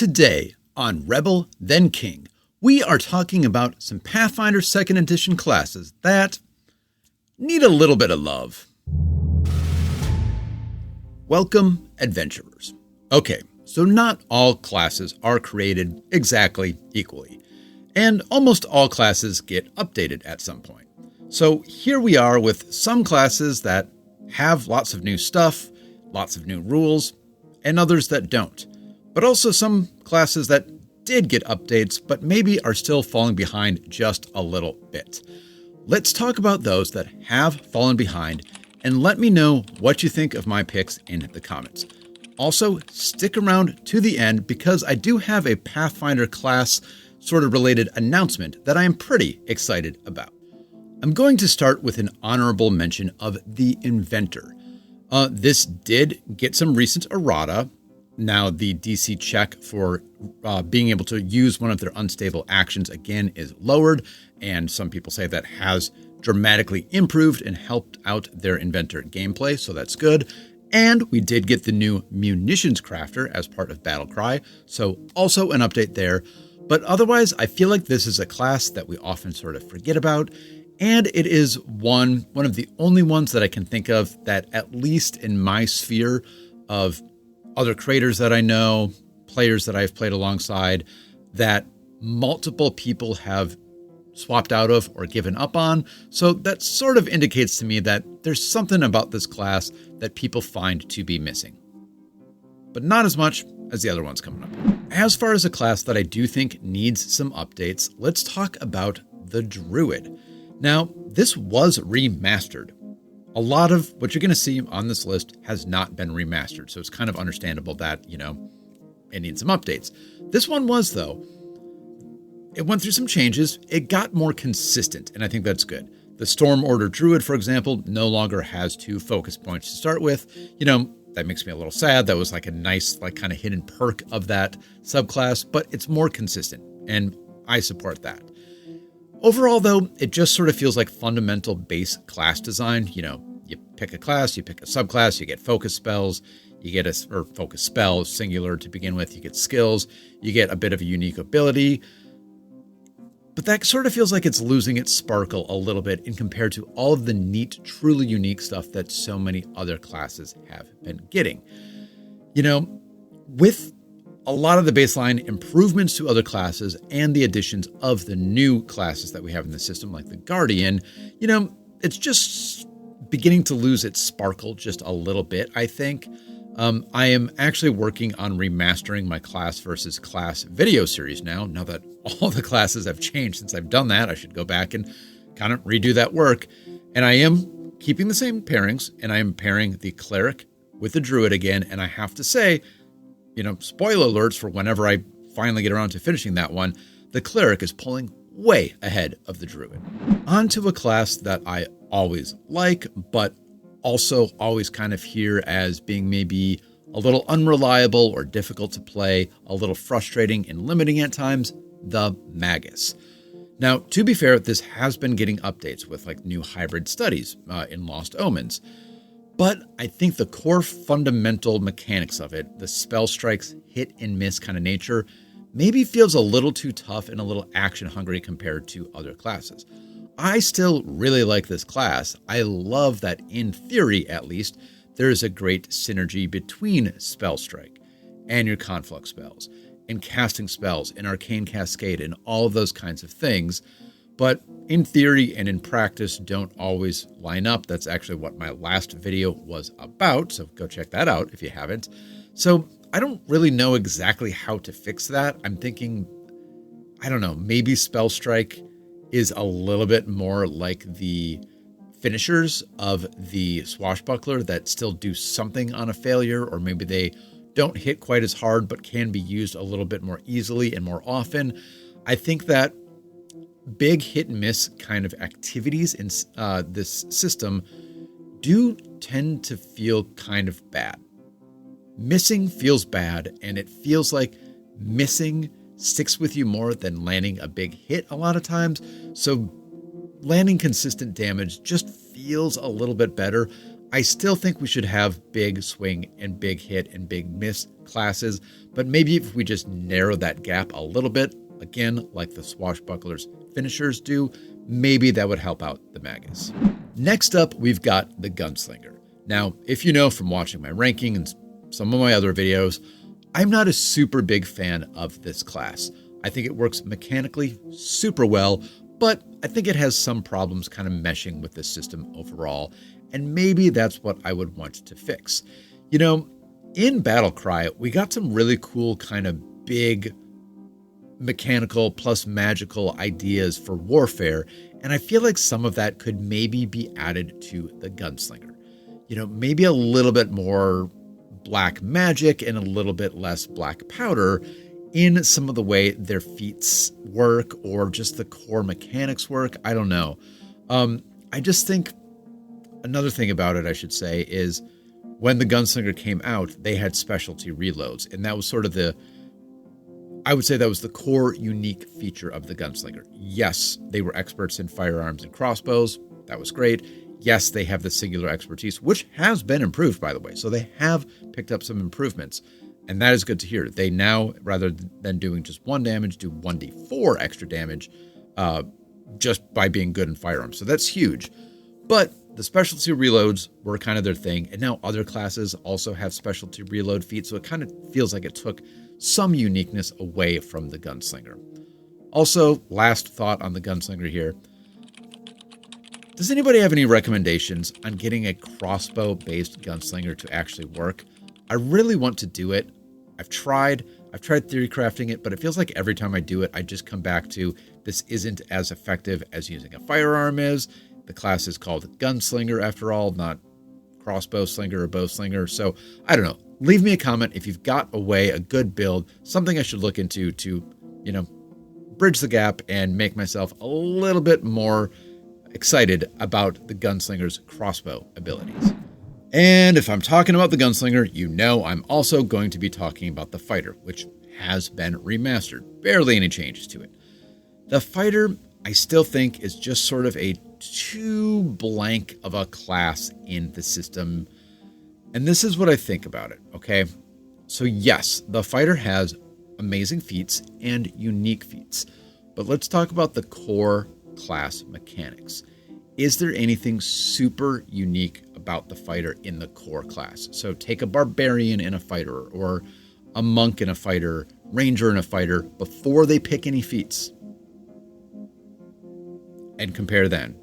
Today on Rebel Then King, we are talking about some Pathfinder 2nd Edition classes that need a little bit of love. Welcome, adventurers. Okay, so not all classes are created exactly equally, and almost all classes get updated at some point. So here we are with some classes that have lots of new stuff, lots of new rules, and others that don't. But also some classes that did get updates, but maybe are still falling behind just a little bit. Let's talk about those that have fallen behind, and let me know what you think of my picks in the comments. Also, stick around to the end because I do have a Pathfinder class sort of related announcement that I am pretty excited about. I'm going to start with an honorable mention of the Inventor. This did get some recent errata. Now the DC check for being able to use one of their unstable actions again is lowered, and some people say that has dramatically improved and helped out their Inventor gameplay, so that's good. And we did get the new Munitions Crafter as part of Battlecry, so also an update there. But otherwise, I feel like this is a class that we often sort of forget about, and it is one of the only ones that I can think of that, at least in my sphere of other creators that I know, players that I've played alongside, that multiple people have swapped out of or given up on. So that sort of indicates to me that there's something about this class that people find to be missing, but not as much as the other ones coming up. As far as a class that I do think needs some updates, let's talk about the Druid. Now, this was remastered. A lot of what you're going to see on this list has not been remastered, so it's kind of understandable that, it needs some updates. This one was, though. It went through some changes. It got more consistent, and I think that's good. The Storm Order Druid, for example, no longer has 2 focus points to start with. That makes me a little sad. That was like a nice, kind of hidden perk of that subclass, but it's more consistent, and I support that. Overall, though, it just sort of feels like fundamental base class design. You pick a class, you pick a subclass, you get focus spells, or focus spells, singular to begin with, you get skills, you get a bit of a unique ability. But that sort of feels like it's losing its sparkle a little bit in compared to all of the neat, truly unique stuff that so many other classes have been getting. With a lot of the baseline improvements to other classes and the additions of the new classes that we have in the system, like the Guardian, it's just beginning to lose its sparkle just a little bit, I think. I am actually working on remastering my class versus class video series now that all the classes have changed since I've done that. I should go back and kind of redo that work. And I am keeping the same pairings, and I am pairing the Cleric with the Druid again. And I have to say, spoiler alerts for whenever I finally get around to finishing that one, the Cleric is pulling way ahead of the Druid. On to a class that I always like, but also always kind of hear as being maybe a little unreliable or difficult to play, a little frustrating and limiting at times, the Magus. Now, to be fair, this has been getting updates with new hybrid studies in Lost Omens. But I think the core fundamental mechanics of it, the spell strikes hit and miss kind of nature, maybe feels a little too tough and a little action hungry compared to other classes. I still really like this class. I love that, in theory at least, there is a great synergy between Spell Strike and your Conflux spells, and casting spells, and Arcane Cascade, and all of those kinds of things. But in theory and in practice don't always line up. That's actually what my last video was about, so go check that out if you haven't. So I don't really know exactly how to fix that. I'm thinking, maybe Spell Strike is a little bit more like the finishers of the Swashbuckler that still do something on a failure, or maybe they don't hit quite as hard but can be used a little bit more easily and more often. I think that big hit and miss kind of activities in this system do tend to feel kind of bad. Missing feels bad, and it feels like missing sticks with you more than landing a big hit a lot of times. So landing consistent damage just feels a little bit better. I still think we should have big swing and big hit and big miss classes, but maybe if we just narrow that gap a little bit, again, like the Swashbucklers finishers do, maybe that would help out the Magus. Next up, we've got the Gunslinger. Now, if you know from watching my ranking and some of my other videos, I'm not a super big fan of this class. I think it works mechanically super well, but I think it has some problems kind of meshing with the system overall, and maybe that's what I would want to fix. You know, in Battlecry, we got some really cool kind of big mechanical plus magical ideas for warfare, and I feel like some of that could maybe be added to the Gunslinger. You know, maybe a little bit more black magic and a little bit less black powder in some of the way their feats work or just the core mechanics work. I don't know. I just think another thing about it, I should say, is when the Gunslinger came out, they had specialty reloads, and that was sort of I would say that was the core unique feature of the Gunslinger. Yes, they were experts in firearms and crossbows. That was great. Yes, they have the singular expertise, which has been improved, by the way. So they have picked up some improvements, and that is good to hear. They now, rather than doing just 1 damage, do 1d4 extra damage just by being good in firearms. So that's huge. But the specialty reloads were kind of their thing, and now other classes also have specialty reload feats, so it kind of feels like it took some uniqueness away from the Gunslinger. Also, last thought on the Gunslinger here. Does anybody have any recommendations on getting a crossbow-based Gunslinger to actually work? I really want to do it. I've tried theory crafting it, but it feels like every time I do it, I just come back to this isn't as effective as using a firearm is. The class is called Gunslinger after all, not crossbow slinger or bow slinger. So I don't know. Leave me a comment if you've got a good build, something I should look into to, bridge the gap and make myself a little bit more excited about the Gunslinger's crossbow abilities. And if I'm talking about the Gunslinger, I'm also going to be talking about the Fighter, which has been remastered. Barely any changes to it. The Fighter, I still think, is just sort of a too blank of a class in the system. And this is what I think about it, okay? So yes, the Fighter has amazing feats and unique feats, but let's talk about the core class mechanics. Is there anything super unique about the Fighter in the core class? So take a Barbarian in a Fighter, or a Monk in a Fighter, Ranger in a Fighter, before they pick any feats, and compare then.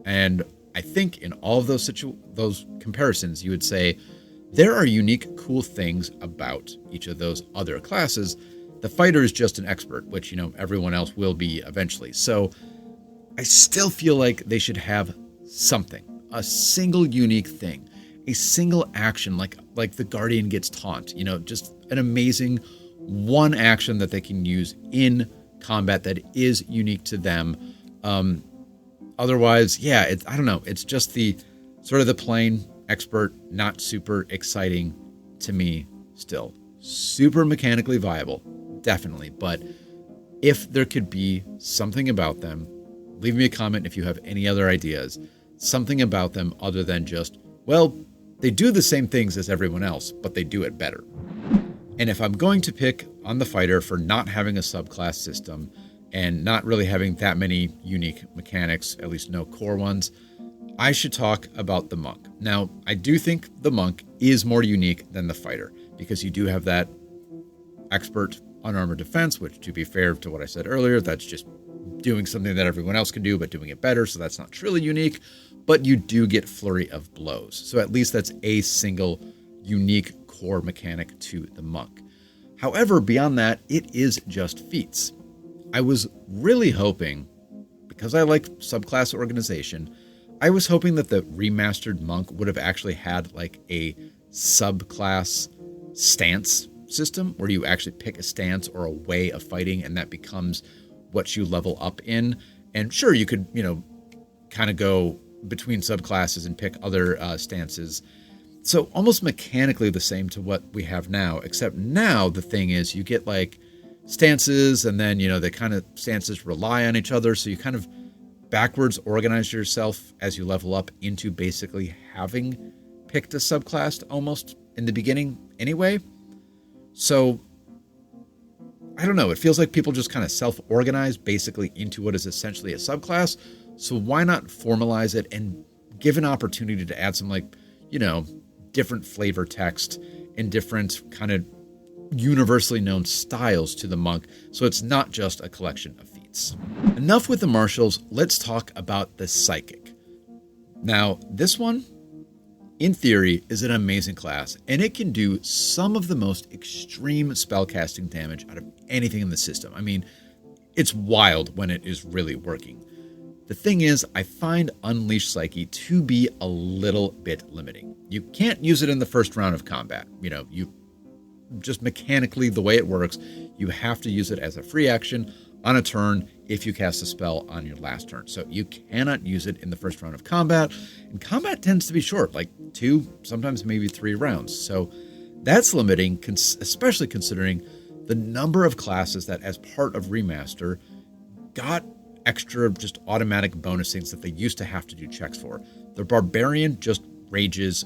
And I think in all of those comparisons, you would say there are unique, cool things about each of those other classes. The Fighter is just an expert, which, everyone else will be eventually. So I still feel like they should have something, a single unique thing, a single action, like the Guardian gets taunt, just an amazing one action that they can use in combat that is unique to them. Otherwise, I don't know. It's just the sort of the plain expert, not super exciting to me still. Super mechanically viable, definitely. But if there could be something about them, leave me a comment if you have any other ideas. Something about them other than just, well, they do the same things as everyone else, but they do it better. And if I'm going to pick on the Fighter for not having a subclass system and not really having that many unique mechanics, at least no core ones, I should talk about the Monk. Now, I do think the Monk is more unique than the Fighter, because you do have that expert unarmored defense, which, to be fair to what I said earlier, that's just doing something that everyone else can do, but doing it better, so that's not truly unique. But you do get flurry of blows. So at least that's a single unique core mechanic to the Monk. However, beyond that, it is just feats. I was really hoping, because I like subclass organization, I was hoping that the remastered Monk would have actually had like a subclass stance system where you actually pick a stance or a way of fighting, and that becomes what you level up in. And sure, you could, kind of go between subclasses and pick other stances. So almost mechanically the same to what we have now, except now the thing is you get like stances, and then, the kind of stances rely on each other. So you kind of backwards organize yourself as you level up into basically having picked a subclass almost in the beginning anyway. So I don't know. It feels like people just kind of self-organize basically into what is essentially a subclass. So why not formalize it and give an opportunity to add some different flavor text and different kind of universally known styles to the monk, so it's not just a collection of feats. Enough with the martials, let's talk about the psychic. Now, this one, in theory, is an amazing class, and it can do some of the most extreme spellcasting damage out of anything in the system. I mean, it's wild when it is really working. The thing is, I find Unleashed Psyche to be a little bit limiting. You can't use it in the first round of combat. You just mechanically, the way it works, you have to use it as a free action on a turn if you cast a spell on your last turn. So you cannot use it in the first round of combat, and combat tends to be short, like 2, sometimes maybe 3 rounds. So that's limiting, especially considering the number of classes that, as part of Remaster, got extra just automatic bonus things that they used to have to do checks for. The Barbarian just rages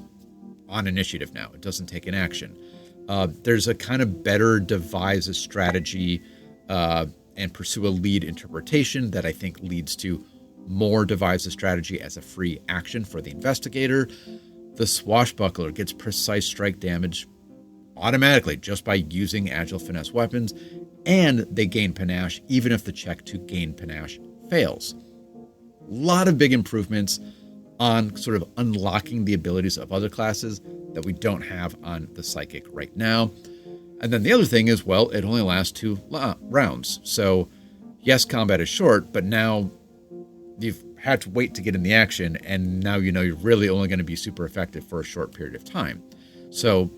on initiative now. It doesn't take an action. There's a kind of better devise a strategy and pursue a lead interpretation that I think leads to more devise a strategy as a free action for the investigator. The Swashbuckler gets precise strike damage automatically just by using agile finesse weapons, and they gain panache even if the check to gain panache fails. A lot of big improvements on sort of unlocking the abilities of other classes that we don't have on the Psychic right now. And then the other thing is, well, it only lasts 2 rounds. So yes, combat is short, but now you've had to wait to get in the action, and now you're really only going to be super effective for a short period of time. So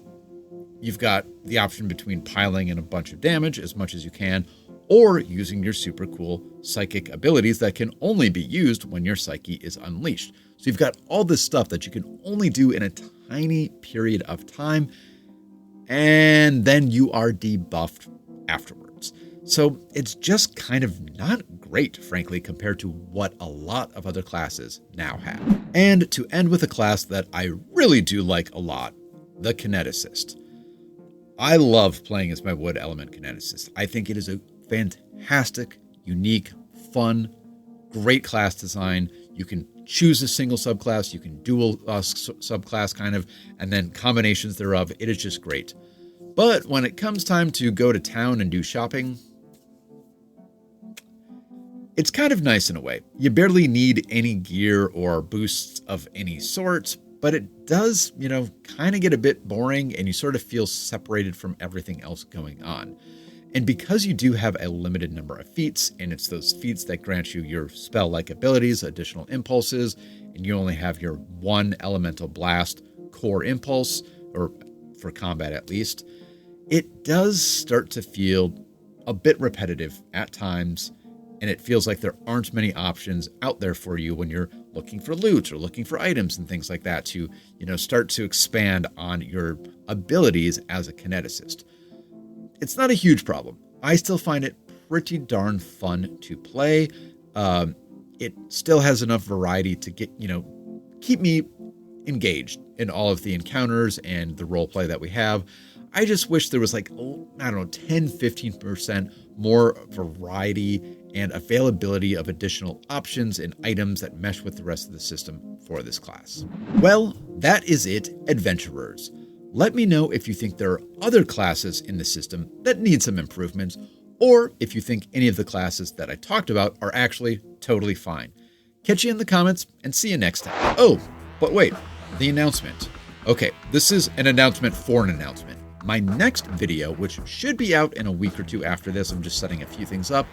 you've got the option between piling in a bunch of damage as much as you can, or using your super cool psychic abilities that can only be used when your psyche is unleashed. So you've got all this stuff that you can only do in a tiny period of time, and then you are debuffed afterwards. So it's just kind of not great, frankly, compared to what a lot of other classes now have. And to end with a class that I really do like a lot, the Kineticist. I love playing as my wood element Kineticist. I think it is a fantastic, unique, fun, great class design. You can choose a single subclass, you can dual subclass kind of, and then combinations thereof. It is just great. But when it comes time to go to town and do shopping, it's kind of nice in a way. You barely need any gear or boosts of any sort, but it does, kind of get a bit boring, and you sort of feel separated from everything else going on. And because you do have a limited number of feats, and it's those feats that grant you your spell-like abilities, additional impulses, and you only have your 1 elemental blast core impulse, or for combat at least, it does start to feel a bit repetitive at times, and it feels like there aren't many options out there for you when you're looking for loot or looking for items and things like that to, start to expand on your abilities as a Kineticist. It's not a huge problem. I still find it pretty darn fun to play. It still has enough variety to keep me engaged in all of the encounters and the role play that we have. I just wish there was 10, 15% more variety and availability of additional options and items that mesh with the rest of the system for this class. Well, that is it, adventurers. Let me know if you think there are other classes in the system that need some improvements, or if you think any of the classes that I talked about are actually totally fine. Catch you in the comments, and see you next time. Oh, but wait, the announcement. Okay, this is an announcement for an announcement. My next video, which should be out in a week or 2 after this, I'm just setting a few things up,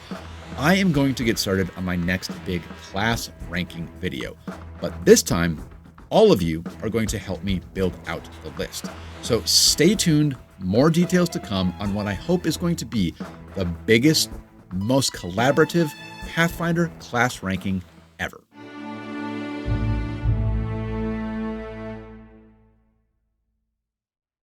I am going to get started on my next big class ranking video. But this time, all of you are going to help me build out the list. So stay tuned, more details to come on what I hope is going to be the biggest, most collaborative Pathfinder class ranking